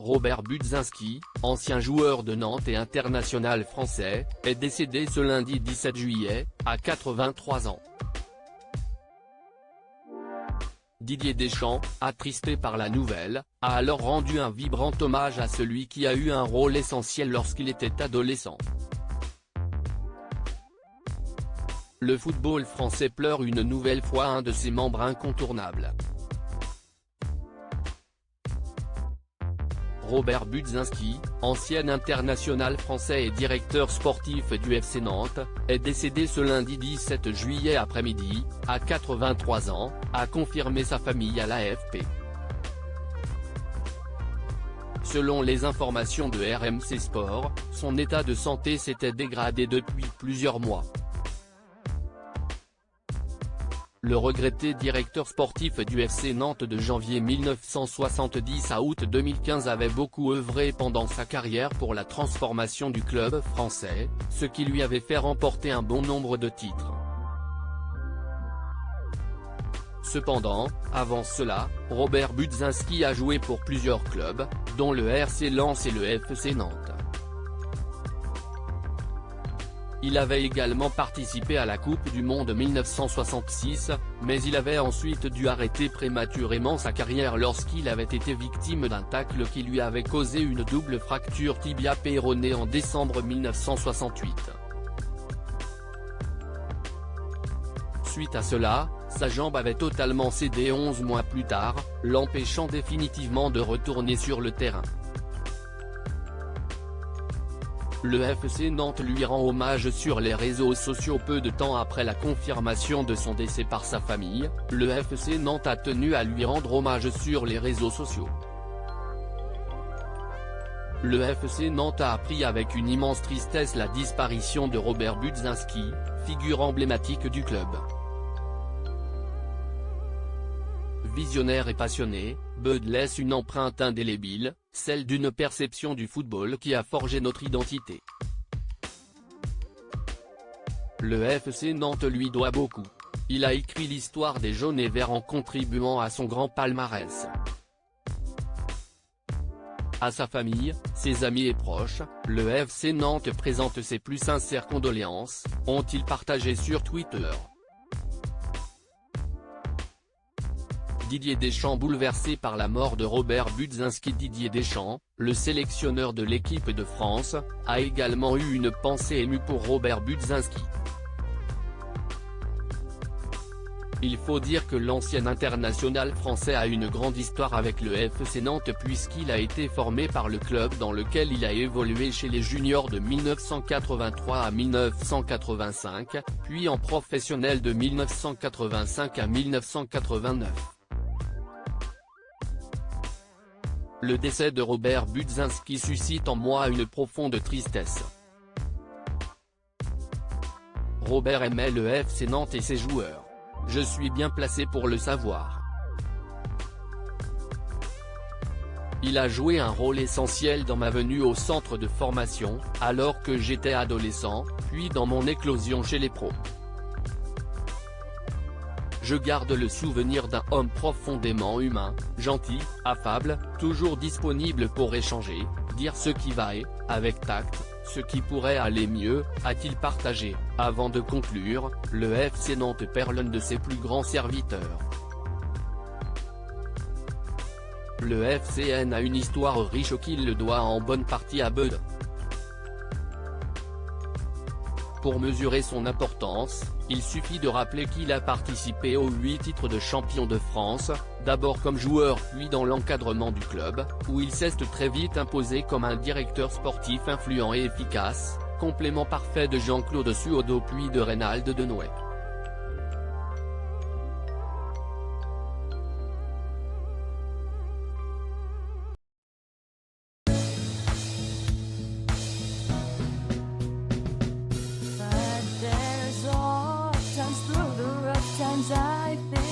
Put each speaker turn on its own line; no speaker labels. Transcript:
Robert Budzinski, ancien joueur de Nantes et international français, est décédé ce lundi 17 juillet, à 83 ans. Didier Deschamps, attristé par la nouvelle, a alors rendu un vibrant hommage à celui qui a eu un rôle essentiel lorsqu'il était adolescent. Le football français pleure une nouvelle fois un de ses membres incontournables. Robert Budzinski, ancien international français et directeur sportif du FC Nantes, est décédé ce lundi 17 juillet après-midi, à 83 ans, a confirmé sa famille à l'AFP. Selon les informations de RMC Sport, son état de santé s'était dégradé depuis plusieurs mois. Le regretté directeur sportif du FC Nantes de janvier 1970 à août 2015 avait beaucoup œuvré pendant sa carrière pour la transformation du club français, ce qui lui avait fait remporter un bon nombre de titres. Cependant, avant cela, Robert Budzinski a joué pour plusieurs clubs, dont le RC Lens et le FC Nantes. Il avait également participé à la Coupe du Monde 1966, mais il avait ensuite dû arrêter prématurément sa carrière lorsqu'il avait été victime d'un tacle qui lui avait causé une double fracture tibia-péronée en décembre 1968. Suite à cela, sa jambe avait totalement cédé 11 mois plus tard, l'empêchant définitivement de retourner sur le terrain. Le FC Nantes lui rend hommage sur les réseaux sociaux peu de temps après la confirmation de son décès par sa famille. Le FC Nantes a tenu à lui rendre hommage sur les réseaux sociaux. Le FC Nantes a appris avec une immense tristesse la disparition de Robert Budzinski, figure emblématique du club. Visionnaire et passionné, Bud laisse une empreinte indélébile, celle d'une perception du football qui a forgé notre identité. Le FC Nantes lui doit beaucoup. Il a écrit l'histoire des jaunes et verts en contribuant à son grand palmarès. À sa famille, ses amis et proches, le FC Nantes présente ses plus sincères condoléances, ont-ils partagé sur Twitter. Didier Deschamps bouleversé par la mort de Robert Budzinski. Didier Deschamps, le sélectionneur de l'équipe de France, a également eu une pensée émue pour Robert Budzinski. Il faut dire que l'ancien international français a une grande histoire avec le FC Nantes puisqu'il a été formé par le club dans lequel il a évolué chez les juniors de 1983 à 1985, puis en professionnel de 1985 à 1989. Le décès de Robert Budzinski suscite en moi une profonde tristesse. Robert aimait le FC Nantes et ses joueurs. Je suis bien placé pour le savoir. Il a joué un rôle essentiel dans ma venue au centre de formation, alors que j'étais adolescent, puis dans mon éclosion chez les pros. Je garde le souvenir d'un homme profondément humain, gentil, affable, toujours disponible pour échanger, dire ce qui va et, avec tact, ce qui pourrait aller mieux, a-t-il partagé. Avant de conclure, le FC Nantes perd l'un de ses plus grands serviteurs. Le FCN a une histoire riche qu'il le doit en bonne partie à Bud. Pour mesurer son importance, il suffit de rappeler qu'il a participé aux 8 titres de champion de France, d'abord comme joueur puis dans l'encadrement du club, où il s'est très vite imposé comme un directeur sportif influent et efficace, complément parfait de Jean-Claude Suaudeau puis de Reynald Denouet.
Times I think